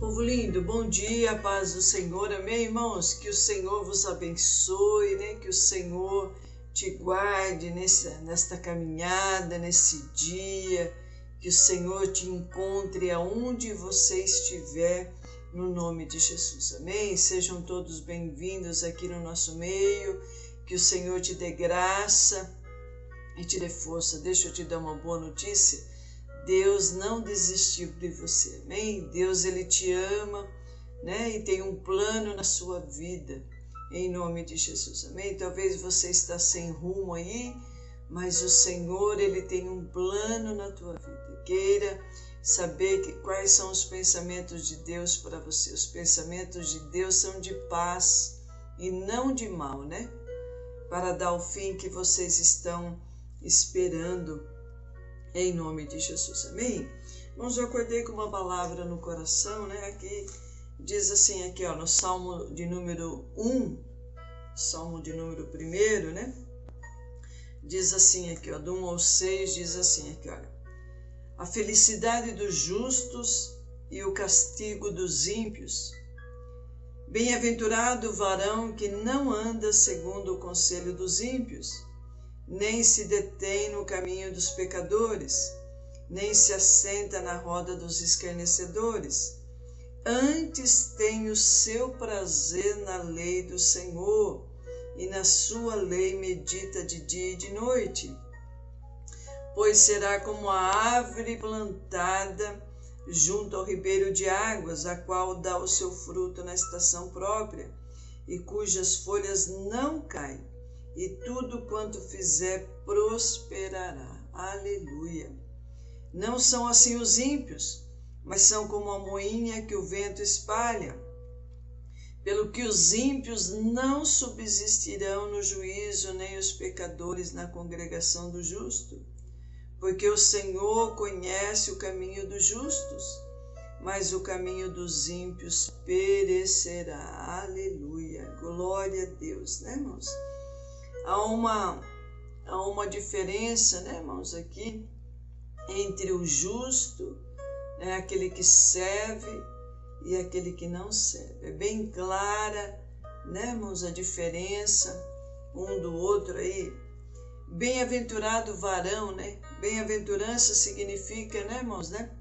Povo lindo, bom dia, paz do Senhor, amém, irmãos? Que o Senhor vos abençoe, né? Que o Senhor te guarde nesta caminhada, nesse dia, que o Senhor te encontre aonde você estiver, no nome de Jesus, amém? Sejam todos bem-vindos aqui no nosso meio, que o Senhor te dê graça e te dê força. Deixa eu te dar uma boa notícia. Deus não desistiu de você, amém? Deus, Ele te ama, né? E tem um plano na sua vida, em nome de Jesus, amém? Talvez você está sem rumo aí, mas o Senhor, Ele tem um plano na tua vida. Queira saber quais são os pensamentos de Deus para você. Os pensamentos de Deus são de paz e não de mal, né? Para dar o fim que vocês estão esperando, em nome de Jesus, amém? Irmãos, eu acordei com uma palavra no coração, né? Aqui diz assim, aqui ó, no Salmo de número 1, Salmo de número 1, né? Diz assim aqui, ó, do 1 ao 6, diz assim aqui, olha. A felicidade dos justos e o castigo dos ímpios. Bem-aventurado o varão que não anda segundo o conselho dos ímpios, nem se detém no caminho dos pecadores, nem se assenta na roda dos escarnecedores. Antes tem o seu prazer na lei do Senhor, e na sua lei medita de dia e de noite. Pois será como a árvore plantada junto ao ribeiro de águas, a qual dá o seu fruto na estação própria, e cujas folhas não caem. E tudo quanto fizer prosperará. Aleluia. Não são assim os ímpios, mas são como a moinha que o vento espalha. Pelo que os ímpios não subsistirão no juízo, nem os pecadores na congregação do justo. Porque o Senhor conhece o caminho dos justos, mas o caminho dos ímpios perecerá. Aleluia. Glória a Deus, né, irmãos? Há uma diferença, né, irmãos, aqui, entre o justo, né, aquele que serve e aquele que não serve. É bem clara, né, irmãos, a diferença um do outro aí. Bem-aventurado varão, né? Bem-aventurança significa, né, irmãos, né?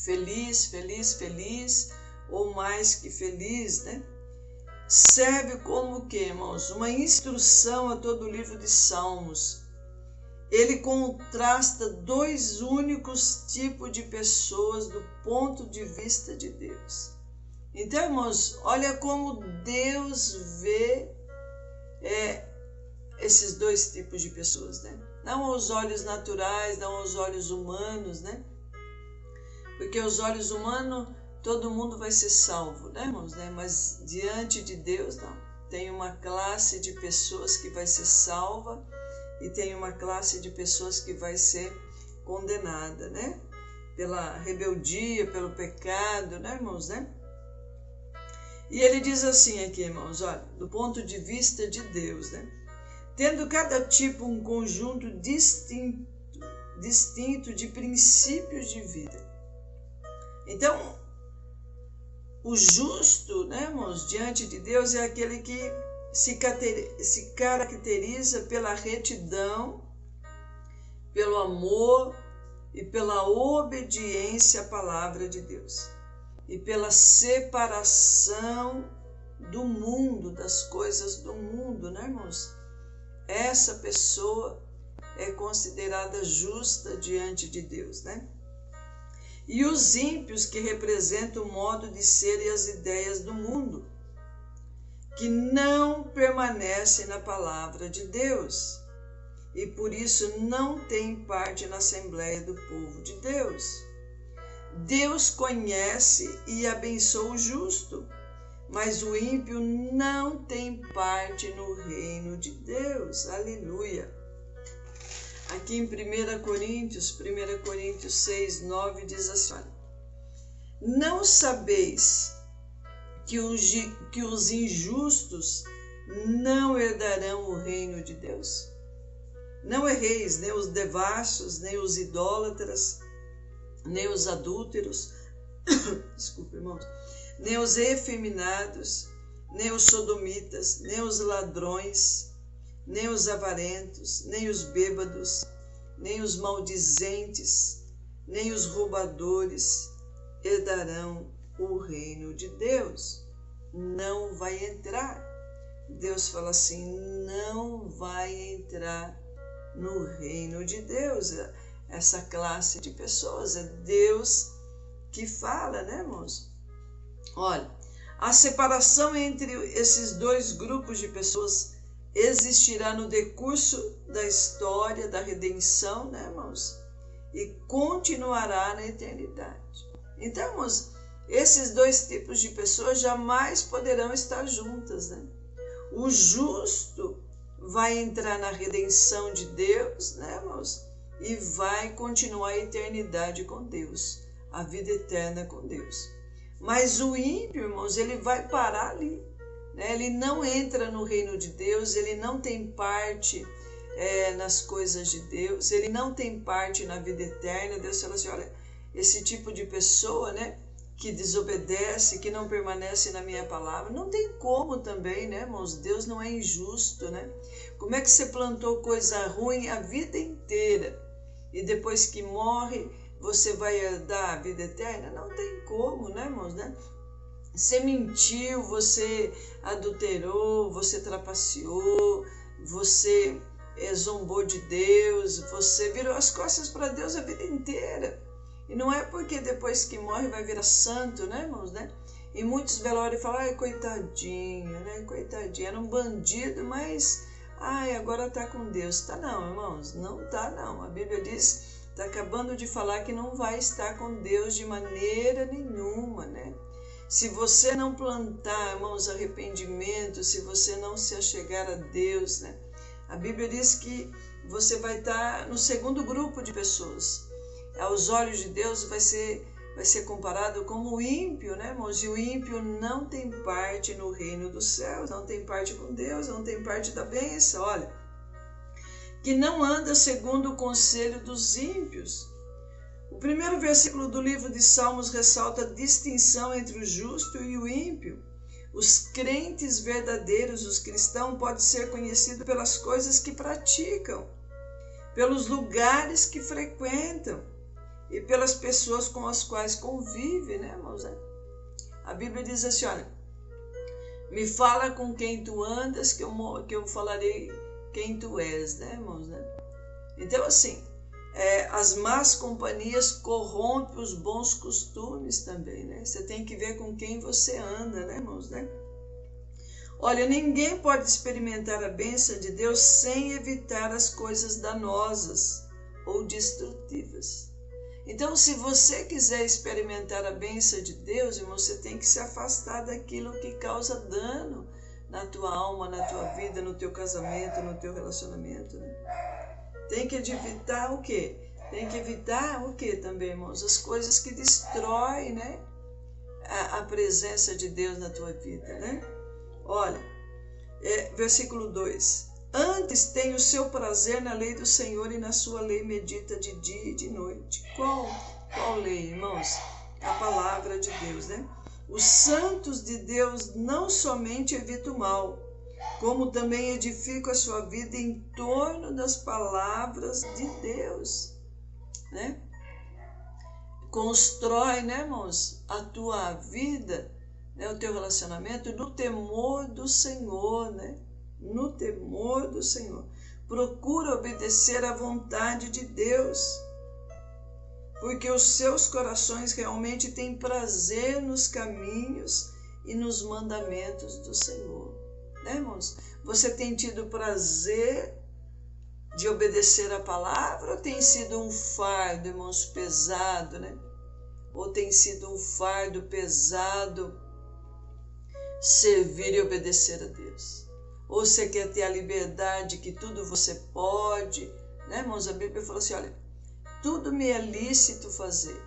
Feliz, feliz, feliz, ou mais que feliz, né? Serve como o que, irmãos? Uma instrução a todo o livro de Salmos. Ele contrasta dois únicos tipos de pessoas do ponto de vista de Deus. Então, irmãos, olha como Deus vê esses dois tipos de pessoas, né? Não aos olhos naturais, não aos olhos humanos, né? Porque aos olhos humanos todo mundo vai ser salvo, né, irmãos? Né? Mas diante de Deus, não. Tem uma classe de pessoas que vai ser salva e tem uma classe de pessoas que vai ser condenada, né? Pela rebeldia, pelo pecado, né, irmãos? Né? E ele diz assim aqui, irmãos, olha, do ponto de vista de Deus, né? Tendo cada tipo um conjunto distinto de princípios de vida. Então, o justo, né, irmãos, diante de Deus é aquele que se caracteriza pela retidão, pelo amor e pela obediência à palavra de Deus. E pela separação do mundo, das coisas do mundo, né, irmãos? Essa pessoa é considerada justa diante de Deus, né? E os ímpios, que representam o modo de ser e as ideias do mundo, que não permanecem na palavra de Deus e por isso não têm parte na Assembleia do povo de Deus. Deus conhece e abençoa o justo, mas o ímpio não tem parte no reino de Deus. Aleluia. Aqui em 1 Coríntios 6:9 diz assim, olha, não sabeis que os injustos não herdarão o reino de Deus? Não erreis, nem os devassos, nem os idólatras, nem os adúlteros, desculpa, irmãos, nem os efeminados, nem os sodomitas, nem os ladrões, nem os avarentos, nem os bêbados, nem os maldizentes, nem os roubadores herdarão o reino de Deus. Não vai entrar. Deus fala assim, não vai entrar no reino de Deus essa classe de pessoas. É Deus que fala, né, irmãos? Olha, a separação entre esses dois grupos de pessoas existirá no decurso da história da redenção, né, irmãos? E continuará na eternidade. Então, irmãos, esses dois tipos de pessoas jamais poderão estar juntas, né? O justo vai entrar na redenção de Deus, né, irmãos? E vai continuar a eternidade com Deus, a vida eterna com Deus. Mas o ímpio, irmãos, ele vai parar ali, né? Ele não entra no reino de Deus, ele não tem parte nas coisas de Deus, ele não tem parte na vida eterna. Deus fala assim, olha, esse tipo de pessoa, né, que desobedece, que não permanece na minha palavra, não tem como também, né, irmãos? Deus não é injusto, né? Como é que você plantou coisa ruim a vida inteira e depois que morre você vai herdar a vida eterna? Não tem como, né, irmãos, né? Você mentiu, você adulterou, você trapaceou, você zombou de Deus, você virou as costas para Deus a vida inteira. E não é porque depois que morre vai virar santo, né, irmãos, né? E muitos velórios falam, ai, coitadinho, né, coitadinho, era um bandido, mas, ai, agora tá com Deus. Tá não, irmãos, não tá não. A Bíblia diz, tá acabando de falar que não vai estar com Deus de maneira nenhuma, né? Se você não plantar, irmãos, arrependimento, se você não se achegar a Deus, né? A Bíblia diz que você vai estar no segundo grupo de pessoas. Aos olhos de Deus vai ser comparado como o ímpio, né, irmãos? E o ímpio não tem parte no reino dos céus, não tem parte com Deus, não tem parte da bênção. Olha, que não anda segundo o conselho dos ímpios. O primeiro versículo do livro de Salmos ressalta a distinção entre o justo e o ímpio. Os crentes verdadeiros, os cristãos, podem ser conhecidos pelas coisas que praticam, pelos lugares que frequentam e pelas pessoas com as quais convivem, né, irmãos? A Bíblia diz assim, olha, me fala com quem tu andas, que eu falarei quem tu és, né, irmãos? Né? Então, assim, as más companhias corrompem os bons costumes também, né? Você tem que ver com quem você anda, né, irmãos? Né? Olha, ninguém pode experimentar a bênção de Deus sem evitar as coisas danosas ou destrutivas. Então, se você quiser experimentar a bênção de Deus, irmão, você tem que se afastar daquilo que causa dano na tua alma, na tua vida, no teu casamento, no teu relacionamento, né? Tem que evitar o quê? Tem que evitar o quê também, irmãos? As coisas que destroem, né, a presença de Deus na tua vida, né? Olha, versículo 2. Antes tem o seu prazer na lei do Senhor e na sua lei medita de dia e de noite. Qual lei, irmãos? A palavra de Deus, né? Os santos de Deus não somente evitam o mal, como também edificam a sua vida em torno das palavras de Deus, né? Constrói, né, irmãos, a tua vida, né, o teu relacionamento no temor do Senhor, né? No temor do Senhor. Procura obedecer à vontade de Deus, porque os seus corações realmente têm prazer nos caminhos e nos mandamentos do Senhor. Né, irmãos? Você tem tido prazer de obedecer a palavra ou tem sido um fardo, irmãos, pesado, né? Ou tem sido um fardo pesado servir e obedecer a Deus? Ou você quer ter a liberdade que tudo você pode, né, irmãos? A Bíblia falou assim, olha, tudo me é lícito fazer,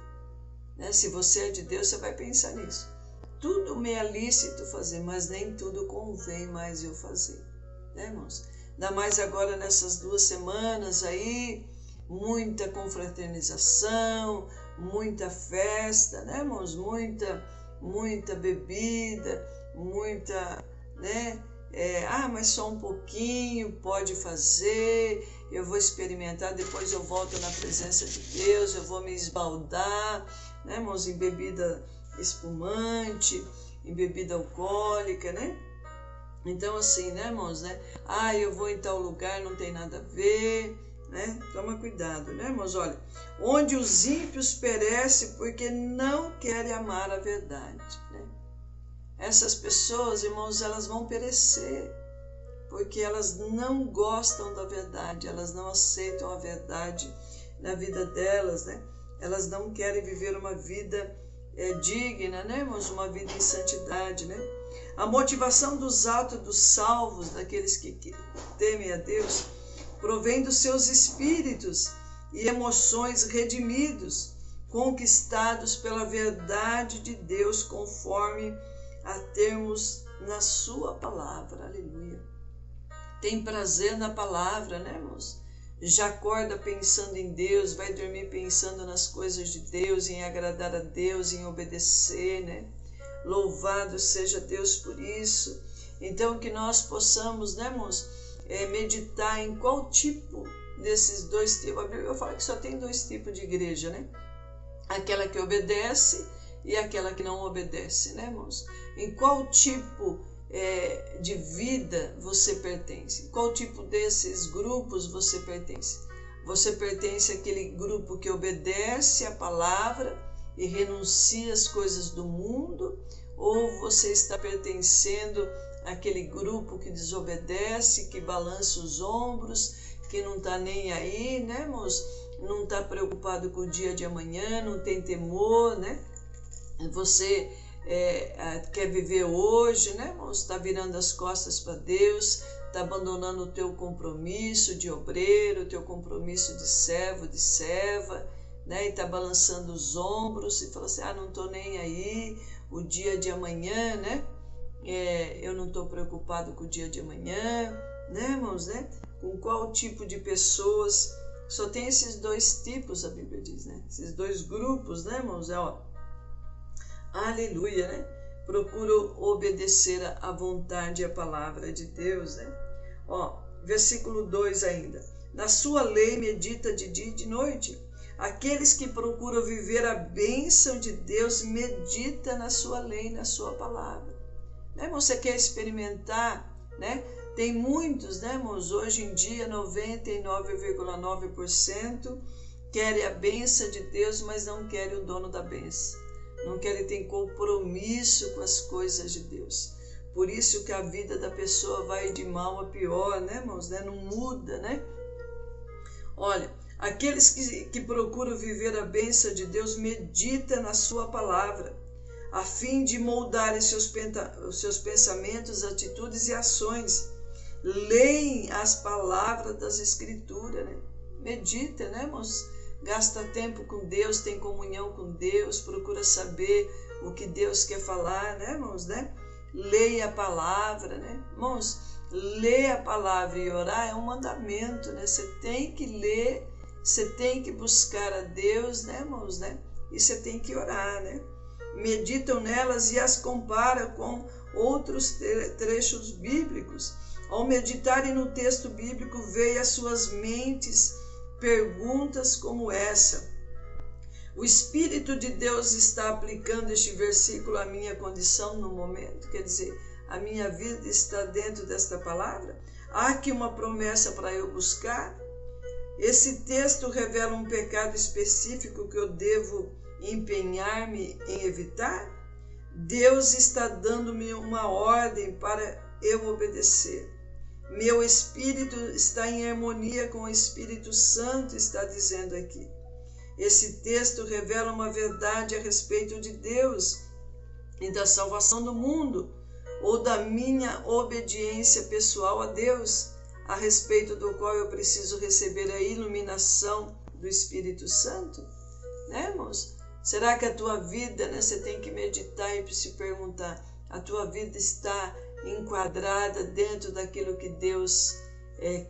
né? Se você é de Deus, você vai pensar nisso. Tudo me é lícito fazer, mas nem tudo convém mais eu fazer, né, irmãos? Ainda mais agora nessas 2 semanas aí, muita confraternização, muita festa, né, irmãos? Muita bebida, muita, né? Mas só um pouquinho, pode fazer, eu vou experimentar, depois eu volto na presença de Deus, eu vou me esbaldar, né, irmãos, em bebida espumante, em bebida alcoólica, né? Então, assim, né, irmãos, né? Eu vou em tal lugar, não tem nada a ver, né? Toma cuidado, né, irmãos? Olha, onde os ímpios perecem porque não querem amar a verdade, né? Essas pessoas, irmãos, elas vão perecer porque elas não gostam da verdade, elas não aceitam a verdade na vida delas, né? Elas não querem viver uma vida digna, né, irmãos? Uma vida em santidade, né? A motivação dos atos dos salvos, daqueles que temem a Deus, provém dos seus espíritos e emoções redimidos, conquistados pela verdade de Deus, conforme a termos na sua palavra. Aleluia. Tem prazer na palavra, né, irmãos? Já acorda pensando em Deus, vai dormir pensando nas coisas de Deus, em agradar a Deus, em obedecer, né? Louvado seja Deus por isso. Então, que nós possamos, né, irmãos, meditar em qual tipo desses dois tipos. A Bíblia fala que só tem dois tipos de igreja, né? Aquela que obedece e aquela que não obedece, né, irmãos? Em qual tipo de vida você pertence? Qual tipo desses grupos você pertence? Você pertence àquele grupo que obedece a palavra e renuncia às coisas do mundo? Ou você está pertencendo àquele grupo que desobedece, que balança os ombros, que não está nem aí, né, irmãos? Não está preocupado com o dia de amanhã, não tem temor, né? Você quer viver hoje, né, irmãos? Está virando as costas para Deus, está abandonando o teu compromisso de obreiro, o teu compromisso de servo, de serva, né? E está balançando os ombros e fala assim, não estou nem aí, o dia de amanhã, né? Eu não estou preocupado com o dia de amanhã, né, irmãos, né? Com qual tipo de pessoas? Só tem esses dois tipos, a Bíblia diz, né? Esses dois grupos, né, irmãos? Aleluia, né? Procuro obedecer à vontade e à palavra de Deus, né? Versículo 2 ainda. Na sua lei medita de dia e de noite. Aqueles que procuram viver a bênção de Deus, medita na sua lei, na sua palavra. Né, irmão? Você quer experimentar, né? Tem muitos, né, irmãos? Hoje em dia, 99,9% querem a bênção de Deus, mas não querem o dono da bênção. Não querem ter compromisso com as coisas de Deus. Por isso que a vida da pessoa vai de mal a pior, né, irmãos? Né? Não muda, né? Olha, aqueles que procuram viver a bênção de Deus, medita na sua palavra, a fim de moldarem os seus pensamentos, atitudes e ações. Leem as palavras das Escrituras, né? Medita, né, irmãos? Gasta tempo com Deus, tem comunhão com Deus, procura saber o que Deus quer falar, né, irmãos, né? Leia a palavra, né? Irmãos, ler a palavra e orar é um mandamento, né? Você tem que ler, você tem que buscar a Deus, né, irmãos, né? E você tem que orar, né? Meditam nelas e as comparam com outros trechos bíblicos. Ao meditarem no texto bíblico, veem às suas mentes perguntas como essa. O Espírito de Deus está aplicando este versículo à minha condição no momento? Quer dizer, a minha vida está dentro desta palavra? Há aqui uma promessa para eu buscar? Esse texto revela um pecado específico que eu devo empenhar-me em evitar? Deus está dando-me uma ordem para eu obedecer. Meu espírito está em harmonia com o Espírito Santo, está dizendo aqui. Esse texto revela uma verdade a respeito de Deus e da salvação do mundo, ou da minha obediência pessoal a Deus, a respeito do qual eu preciso receber a iluminação do Espírito Santo. Né, irmãos? Será que a tua vida, né, você tem que meditar e se perguntar, a tua vida está enquadrada dentro daquilo que Deus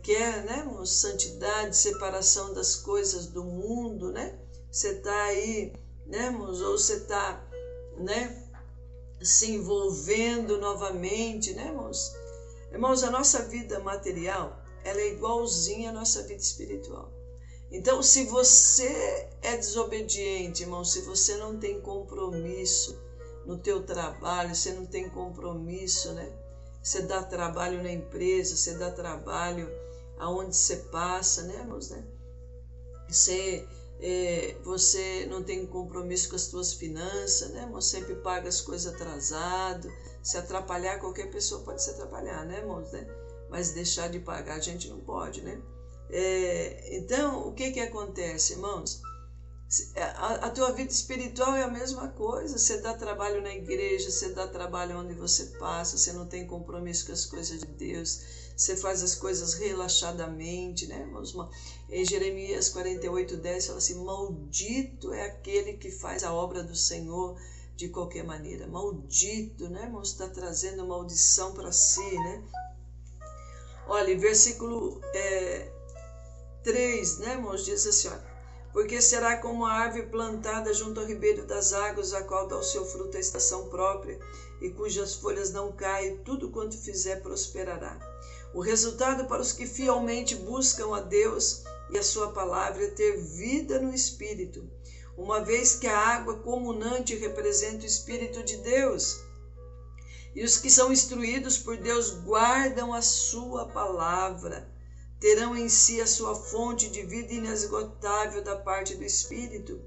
quer, né, irmãos? Santidade, separação das coisas do mundo, né? Você está aí né, irmãos? Ou você está, né, se envolvendo novamente, né, irmãos? Irmãos, a nossa vida material, ela é igualzinha à nossa vida espiritual. Então, se você é desobediente, irmão, se você não tem compromisso no teu trabalho, você não tem compromisso, né? Você dá trabalho na empresa, você dá trabalho aonde você passa, né, irmãos, né? Você não tem compromisso com as suas finanças, né, irmão? Sempre paga as coisas atrasado. Se atrapalhar, qualquer pessoa pode se atrapalhar, né, irmãos, né? Mas deixar de pagar a gente não pode, né? Então, o que acontece, irmãos? A tua vida espiritual é a mesma coisa. Você dá trabalho na igreja, você dá trabalho onde você passa, você não tem compromisso com as coisas de Deus, você faz as coisas relaxadamente, né, irmãos? Em Jeremias 48:10 fala assim: maldito é aquele que faz a obra do Senhor de qualquer maneira. Maldito, né, irmãos? Está trazendo maldição para si, né? Olha, versículo 3, né, irmãos? Diz assim, olha: porque será como a árvore plantada junto ao ribeiro das águas, a qual dá o seu fruto à estação própria, e cujas folhas não caem, tudo quanto fizer prosperará. O resultado para os que fielmente buscam a Deus e a sua palavra é ter vida no Espírito, uma vez que a água comunante representa o Espírito de Deus. E os que são instruídos por Deus guardam a sua palavra, terão em si a sua fonte de vida inesgotável da parte do Espírito.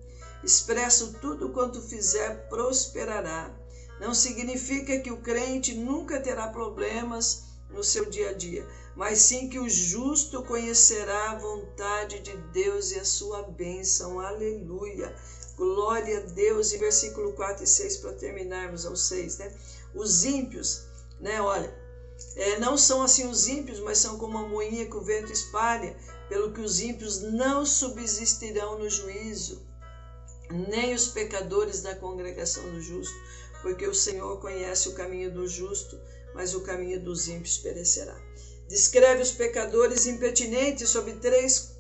Expresso tudo quanto fizer prosperará. Não significa que o crente nunca terá problemas no seu dia a dia, mas sim que o justo conhecerá a vontade de Deus e a sua bênção. Aleluia! Glória a Deus! E versículo 4 e 6 para terminarmos ao 6, né? Os ímpios, né? Olha, não são assim os ímpios, mas são como a moinha que o vento espalha, pelo que os ímpios não subsistirão no juízo, nem os pecadores na congregação do justo, porque o Senhor conhece o caminho do justo, mas o caminho dos ímpios perecerá. Descreve os pecadores impertinentes sob três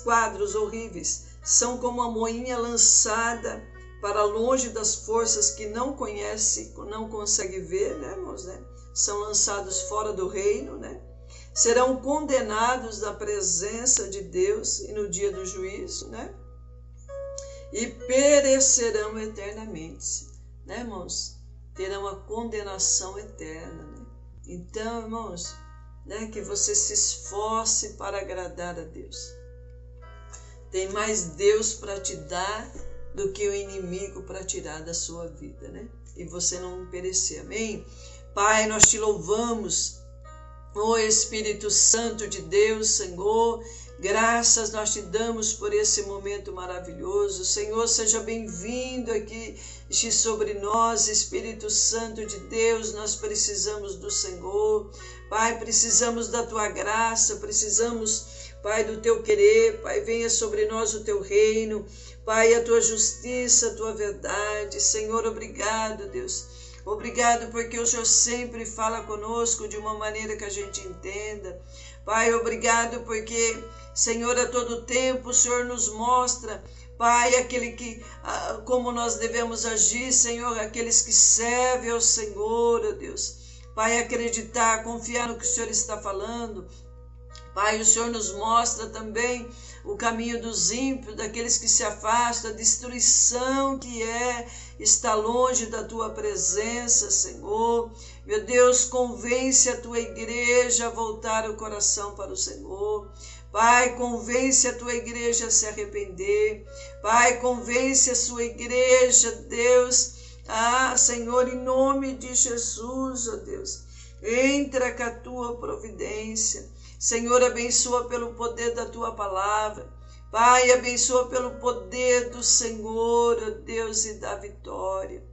quadros horríveis. São como a moinha lançada para longe das forças que não conhece, não consegue ver, né, irmãos, né? São lançados fora do reino, né? Serão condenados na presença de Deus e no dia do juízo, né? E perecerão eternamente, né, irmãos? Terão a condenação eterna, né? Então, irmãos, né, que você se esforce para agradar a Deus. Tem mais Deus para te dar do que o inimigo para tirar da sua vida, né? E você não perecer, amém? Pai, nós te louvamos, ó Espírito Santo de Deus, Senhor, graças nós te damos por esse momento maravilhoso. Senhor, seja bem-vindo aqui sobre nós, Espírito Santo de Deus, nós precisamos do Senhor. Pai, precisamos da tua graça, precisamos, Pai, do teu querer. Pai, venha sobre nós o teu reino. Pai, a tua justiça, a tua verdade. Senhor, obrigado, Deus. Obrigado porque o Senhor sempre fala conosco de uma maneira que a gente entenda. Pai, obrigado porque, Senhor, a todo tempo o Senhor nos mostra, Pai, como nós devemos agir, Senhor, aqueles que servem ao Senhor, ó Deus. Pai, acreditar, confiar no que o Senhor está falando. Pai, o Senhor nos mostra também o caminho dos ímpios, daqueles que se afastam, a destruição que está longe da tua presença, Senhor. Meu Deus, convence a tua igreja a voltar o coração para o Senhor. Pai, convence a tua igreja a se arrepender. Pai, convence a sua igreja, Deus. Senhor, em nome de Jesus, ó Deus, entra com a tua providência. Senhor, abençoa pelo poder da tua palavra. Pai, abençoa pelo poder do Senhor, ó Deus, e da vitória.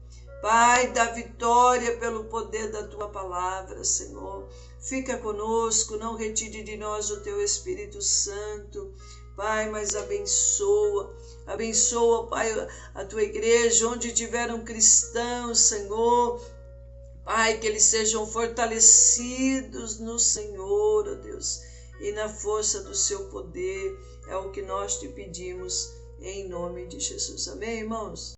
Pai, dá vitória pelo poder da tua palavra, Senhor. Fica conosco, não retire de nós o teu Espírito Santo. Pai, mas abençoa, Pai, a tua igreja, onde tiveram cristãos, Senhor. Pai, que eles sejam fortalecidos no Senhor, ó Deus, e na força do seu poder. É o que nós te pedimos, em nome de Jesus. Amém, irmãos?